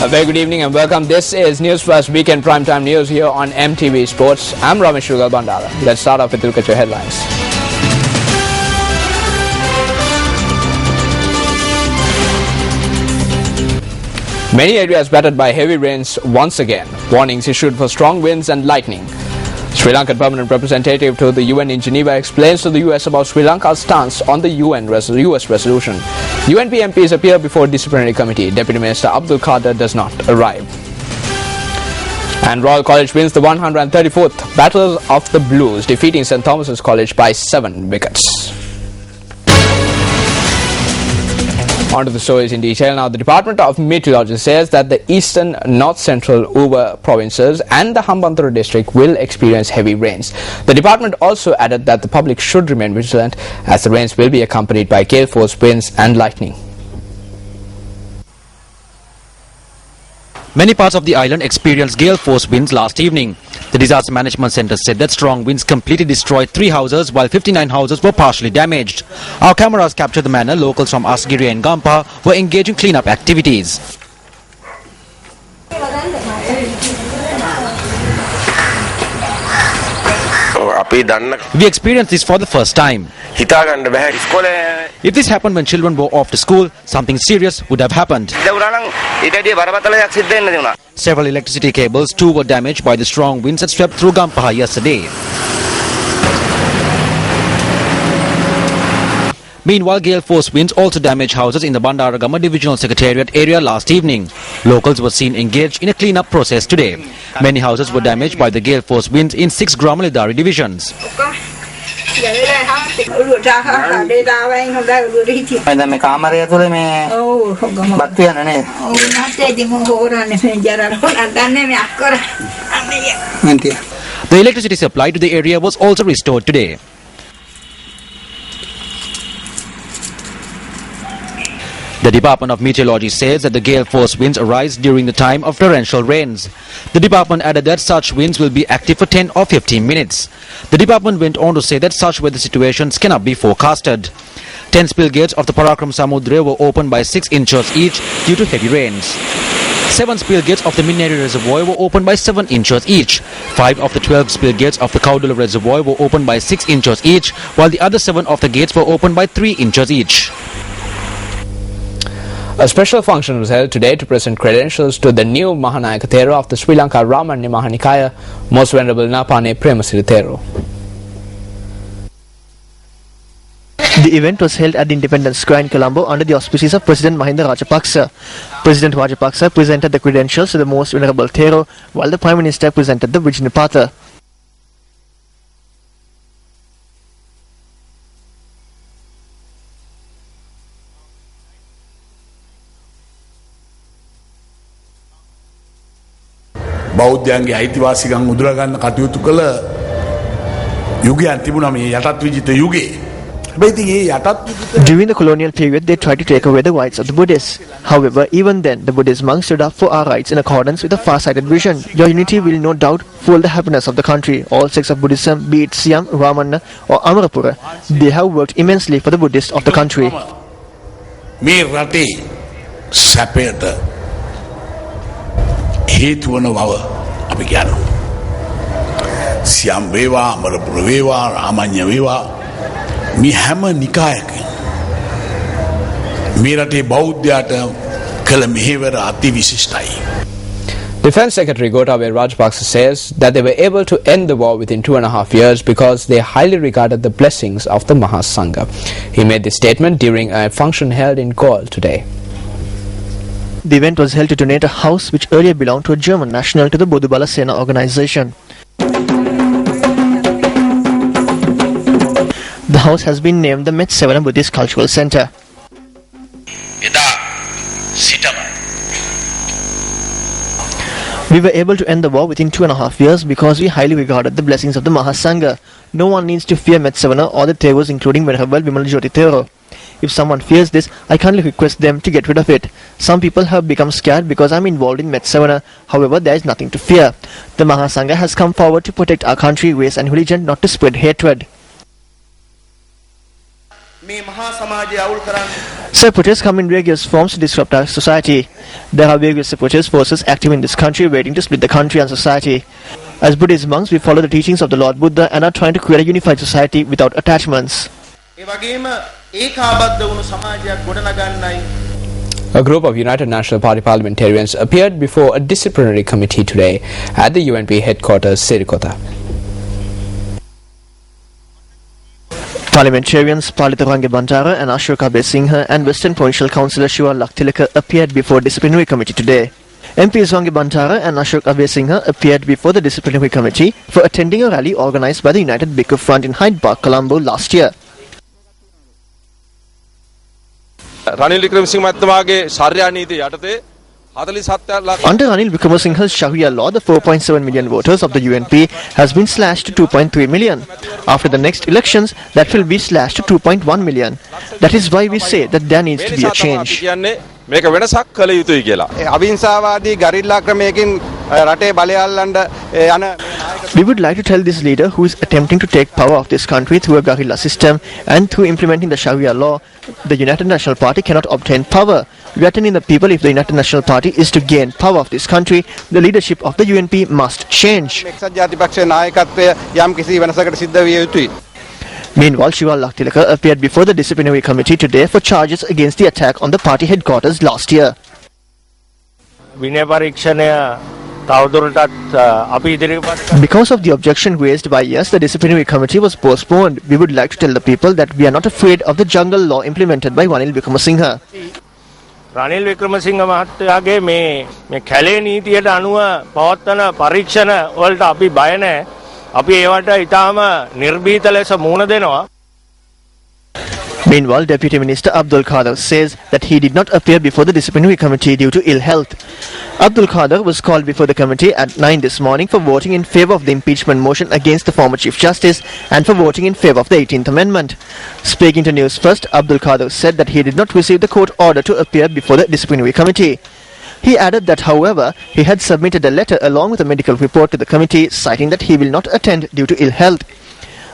A very good evening and welcome. This is News First Weekend Primetime News here on MTV Sports. I'm Ramesh Rugal Bandara. Let's start off with a look at your headlines. Many areas battered by heavy rains once again. Warnings issued for strong winds and lightning. Sri Lankan permanent representative to the UN in Geneva explains to the US about Sri Lanka's stance on the US resolution. UNP MPs appear before disciplinary committee. Deputy Minister Abdul Qadir does not arrive. And Royal College wins the 134th Battle of the Blues, defeating St. Thomas's College by 7 wickets. On to the stories in detail now. The Department of Meteorology says that the eastern, north-central Uva provinces and the Hambantota district will experience heavy rains. The department also added that the public should remain vigilant as the rains will be accompanied by gale force winds and lightning. Many parts of the island experienced gale force winds last evening. The Disaster Management Centre said that strong winds completely destroyed 3 houses while 59 houses were partially damaged. Our cameras captured the manner locals from Asgiri and Gampa were engaging clean-up activities. We experienced this for the first time. If this happened when children were off to school, something serious would have happened. Several electricity cables too were damaged by the strong winds that swept through Gampaha yesterday. Meanwhile, gale force winds also damaged houses in the Bandaragama Divisional Secretariat area last evening. Locals were seen engaged in a clean-up process today. Many houses were damaged by the gale force winds in 6 Gramalidari divisions. The electricity supply to the area was also restored today. The Department of Meteorology says that the gale force winds arise during the time of torrential rains. The department added that such winds will be active for 10 or 15 minutes. The department went on to say that such weather situations cannot be forecasted. 10 spill gates of the Parakram Samudra were opened by 6 inches each due to heavy rains. 7 spill gates of the Minneri Reservoir were opened by 7 inches each. 5 of the 12 spill gates of the Kaudula Reservoir were opened by 6 inches each, while the other 7 of the gates were opened by 3 inches each. A special function was held today to present credentials to the new Mahanayaka Thero of the Sri Lanka Ramanya Mahanikaya, Most Venerable Napane Premasiri Thero. The event was held at the Independence Square in Colombo under the auspices of President Mahinda Rajapaksa. President Rajapaksa presented the credentials to the Most Venerable Thero, while the Prime Minister presented the Vijnapatha. බෞද්ධයන්ගේ අයිතිවාසිකම් උදුර ගන්න කටයුතු කළ යුගයන් තිබුණා මේ යටත් විජිත යුගයේ. During the colonial period, they tried to take away the rights of the Buddhists. However, even then, the Buddhist monks stood up for our rights in accordance with a far-sighted vision. Your unity will no doubt fuel the happiness of the country. All sects of Buddhism, be it Siam, Ramanna or Amarapura, they have worked immensely for the Buddhists of the country. මේ රටේ සැපයට හේතු වන බව අපි කියනවා. සියම් වේවා, අමරපුර වේවා, රාමඤ්ඤ වේවා මේ හැම නිකායකින් මේ රටේ බෞද්ධයාට කළ මෙහෙවර අති විශිෂ්ටයි. Defense Secretary Gotabaya Rajapaksa says that they were able to end the war within 2.5 years because they highly regarded the blessings of the Mahasangha. He made this statement during a function held in Galle today. The event was held to donate a house which earlier belonged to a German national to the Bodhubala Sena organization. The house has been named the Metsevana Buddhist Cultural Center. We were able to end the war within 2.5 years because we highly regarded the blessings of the Mahasangha. No one needs to fear Metsevana or the Theros, including Venerable Vimalajyoti Thero. If someone fears this, I kindly request them to get rid of it. Some people have become scared because I'm involved in Metsevana. However, there is nothing to fear. The Mahasangha has come forward to protect our country, race and religion, not to spread hatred. Separatists come in various forms to disrupt our society. There are various separatist forces active in this country waiting to split the country and society. As Buddhist monks, we follow the teachings of the Lord Buddha and are trying to create a unified society without attachments. A group of United National Party parliamentarians appeared before a disciplinary committee today at the UNP headquarters, Sirikota. Parliamentarians Palita Range Bantara and Ashoka Besingha and Western Provincial Councillor Shiva Laktilaka appeared before disciplinary committee today. MPs Range Bantara and Ashok Abesingha appeared before the disciplinary committee for attending a rally organised by the United Bhikkhu Front in Hyde Park, Colombo last year. Ranil Wickremesinghe මහත්මයාගේ ශාර්යා නීතිය යටතේ 47 lakh. Under Ranil Wickremesinghe's Sharia law, the 4.7 million voters of the UNP has been slashed to 2.3 million. After the next elections, that will be slashed to 2.1 million. That is why we say that there needs to be a change. මේක වෙනසක් කළ යුතුයි කියලා. අවිහිංසාවාදී guerrilla ක්‍රමයකින් රටේ බලය අල්ලන්න යන We would like to tell this leader who is attempting to take power of this country through a guerrilla system and through implementing the Sharia law, the United National Party cannot obtain power. We are telling the people if the United National Party is to gain power of this country, the leadership of the UNP must change. එක්සත් ජාතිපක්ෂයේ නායකත්වය යම් කිසි වෙනසකට සිද්ධ විය යුතුයි. Meanwhile, Shiva Laktilaka appeared before the disciplinary committee today for charges against the attack on the party headquarters last year. Because of the objection raised by us, the disciplinary committee was postponed. We would like to tell the people that we are not afraid of the jungle law implemented by Ranil Wickremesinghe. Ranil Wickremesinghe මහත්තයාගේ මේ කැලේ නීතියට අනුව පවත්වන පරීක්ෂණ වලට අපි බය නැහැ. අපි ඒවට ඊටාම නිර්භීත ලෙස මුහුණ දෙනවා. Meanwhile, Deputy Minister Abdul Qadir says that he did not appear before the disciplinary committee due to ill health. Abdul Qadir was called before the committee at 9 this morning for voting in favour of the impeachment motion against the former Chief Justice and for voting in favour of the 18th Amendment. Speaking to News First, Abdul Qadir said that he did not receive the court order to appear before the disciplinary committee. He added that, however, he had submitted a letter along with a medical report to the committee citing that he will not attend due to ill health.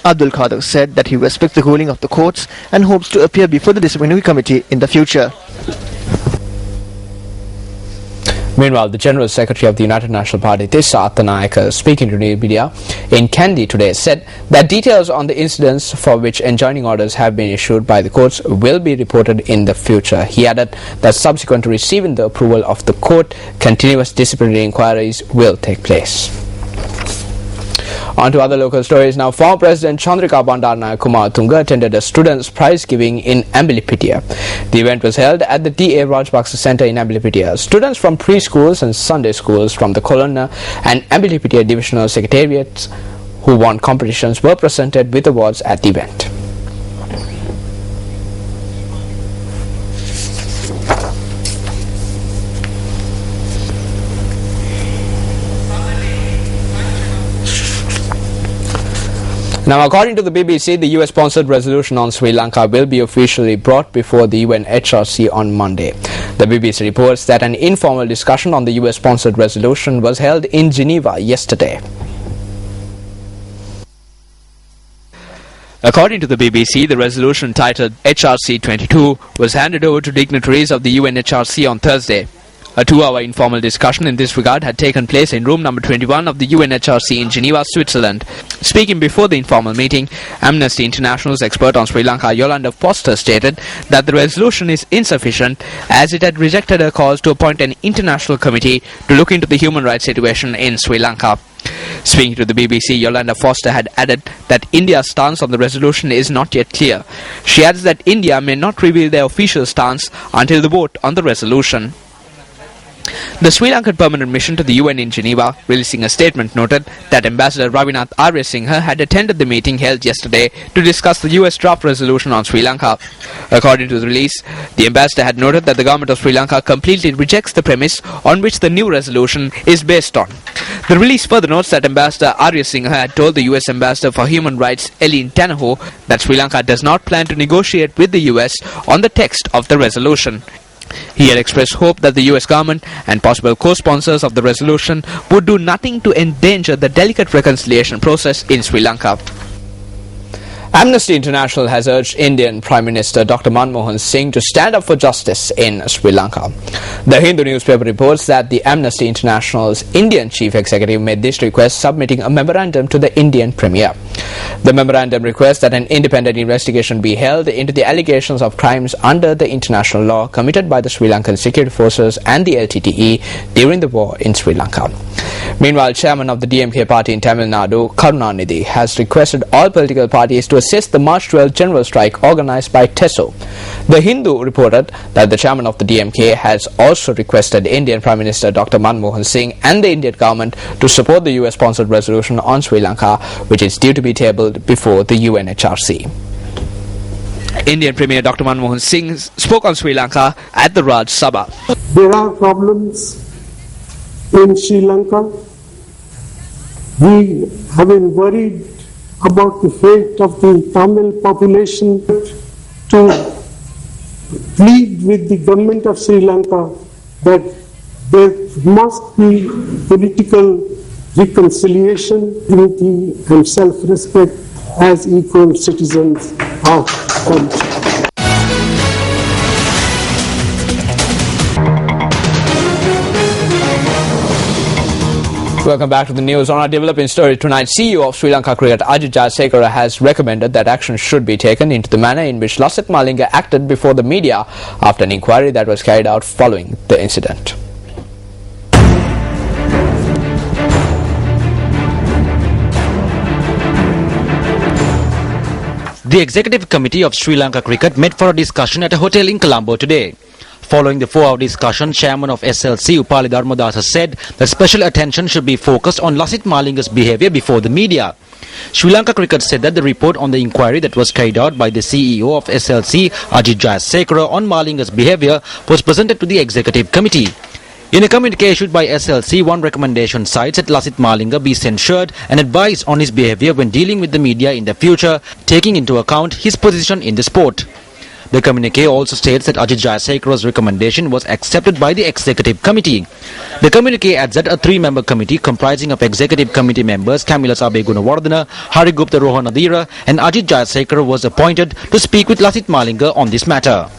Abdul Qadir said that he respects the ruling of the courts and hopes to appear before the disciplinary committee in the future. Meanwhile, the General Secretary of the United National Party, Tissa Attanayake, speaking to New Media in Kandy today, said that details on the incidents for which enjoining orders have been issued by the courts will be reported in the future. He added that subsequent to receiving the approval of the court, continuous disciplinary inquiries will take place. On to other local stories now. Former President Chandrika Bandaranaike Kumaratunga attended a students' prize giving in Ambilipitia. The event was held at the D.A. Rajapaksa Centre in Ambilipitia. Students from preschools and Sunday schools from the Colonna and Ambilipitia divisional secretariats who won competitions were presented with awards at the event. Now, according to the BBC, the US-sponsored resolution on Sri Lanka will be officially brought before the UNHRC on Monday. The BBC reports that an informal discussion on the US-sponsored resolution was held in Geneva yesterday. According to the BBC, the resolution titled HRC 22 was handed over to dignitaries of the UNHRC on Thursday. A 2-hour informal discussion in this regard had taken place in room number 21 of the UNHRC in Geneva, Switzerland. Speaking before the informal meeting, Amnesty International's expert on Sri Lanka, Yolanda Foster, stated that the resolution is insufficient as it had rejected a call to appoint an international committee to look into the human rights situation in Sri Lanka. Speaking to the BBC, Yolanda Foster had added that India's stance on the resolution is not yet clear. She adds that India may not reveal their official stance until the vote on the resolution. The Sri Lankan permanent mission to the UN in Geneva, releasing a statement, noted that Ambassador Ravinath Aryasinghe had attended the meeting held yesterday to discuss the US draft resolution on Sri Lanka. According to the release, the ambassador had noted that the government of Sri Lanka completely rejects the premise on which the new resolution is based on. The release further notes that Ambassador Aryasinghe had told the US Ambassador for Human Rights, Eileen Tanaho, that Sri Lanka does not plan to negotiate with the US on the text of the resolution. He had expressed hope that the US government and possible co-sponsors of the resolution would do nothing to endanger the delicate reconciliation process in Sri Lanka. Amnesty International has urged Indian Prime Minister Dr. Manmohan Singh to stand up for justice in Sri Lanka. The Hindu newspaper reports that the Amnesty International's Indian chief executive made this request submitting a memorandum to the Indian Premier. The memorandum requests that an independent investigation be held into the allegations of crimes under the international law committed by the Sri Lankan security forces and the LTTE during the war in Sri Lanka. Meanwhile, chairman of the DMK party in Tamil Nadu, Karunanidhi, has requested all political parties to assist the March 12 general strike organized by TESO. The Hindu reported that the chairman of the DMK has also requested Indian Prime Minister Dr. Manmohan Singh and the Indian government to support the US-sponsored resolution on Sri Lanka, which is due to be tabled before the UNHRC. Indian Premier Dr. Manmohan Singh spoke on Sri Lanka at the Raj Sabha. There are problems in Sri Lanka. We have been worried about the fate of the Tamil population, to plead with the government of Sri Lanka that there must be political reconciliation, unity and self-respect as equal citizens of the country. Welcome back to the news. On our developing story tonight, CEO of Sri Lanka Cricket Ajit Jayasekara has recommended that action should be taken into the manner in which Lasith Malinga acted before the media after an inquiry that was carried out following the incident. The Executive Committee of Sri Lanka Cricket met for a discussion at a hotel in Colombo today. Following the 4-hour discussion, Chairman of SLC Upali Dharmadasa said that special attention should be focused on Lasith Malinga's behaviour before the media. Sri Lanka Cricket said that the report on the inquiry that was carried out by the CEO of SLC, Ajit Jayasekara, on Malinga's behaviour was presented to the Executive Committee. In a communique issued by SLC, one recommendation cites that Lasith Malinga be censured and advised on his behaviour when dealing with the media in the future, taking into account his position in the sport. The communique also states that Ajit Jayasekara's recommendation was accepted by the Executive Committee. The communique adds that a 3-member committee comprising of Executive Committee members Kamilas Abe Gunawardena, Harigupta Rohanadira and Ajit Jayasekara was appointed to speak with Lasith Malinga on this matter.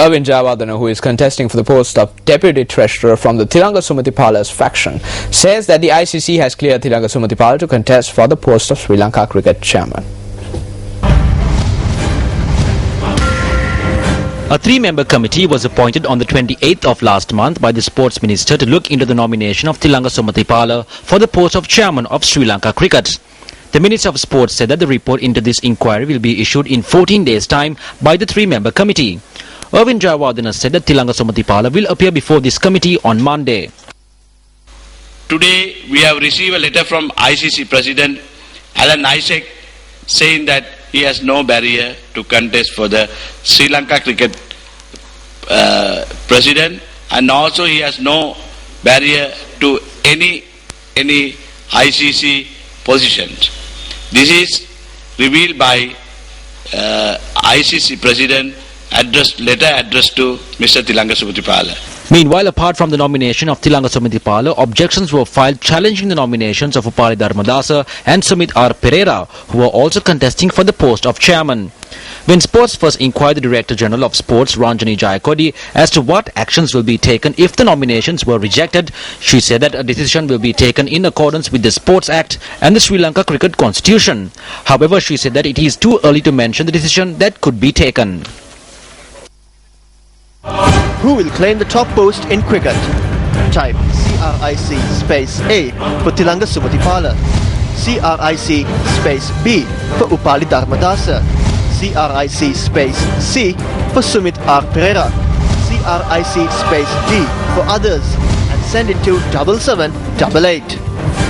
Irvin Jayawardena, who is contesting for the post of Deputy Treasurer from the Thilanga Sumatipala's faction, says that the ICC has cleared Thilanga Sumatipala to contest for the post of Sri Lanka Cricket Chairman. A 3-member committee was appointed on the 28th of last month by the Sports Minister to look into the nomination of Thilanga Sumatipala for the post of Chairman of Sri Lanka Cricket. The Minister of Sports said that the report into this inquiry will be issued in 14 days' time by the 3-member committee. Irvin Jayawardena said that Thilanga Sumatipala will appear before this committee on Monday. Today we have received a letter from ICC President Alan Isaac saying that he has no barrier to contest for the Sri Lanka Cricket President, and also he has no barrier to any ICC positions. This is revealed by ICC President letter addressed to Mr. Thilanga Sumatipala. Meanwhile, apart from the nomination of Thilanga Sumatipala, objections were filed challenging the nominations of Upali Dharmadasa and Sumit R. Pereira, who are also contesting for the post of chairman. When Sports first inquired the Director General of Sports, Ranjani Jayakodi, as to what actions will be taken if the nominations were rejected, she said that a decision will be taken in accordance with the Sports Act and the Sri Lanka Cricket Constitution. However, she said that it is too early to mention the decision that could be taken. Who will claim the top post in cricket? Type CRIC space A for Thilanga Sumatipala, CRIC space B for Upali Dharmadasa, CRIC space C for Sumit R. Pereira, CRIC space D for others, and send it to 7788.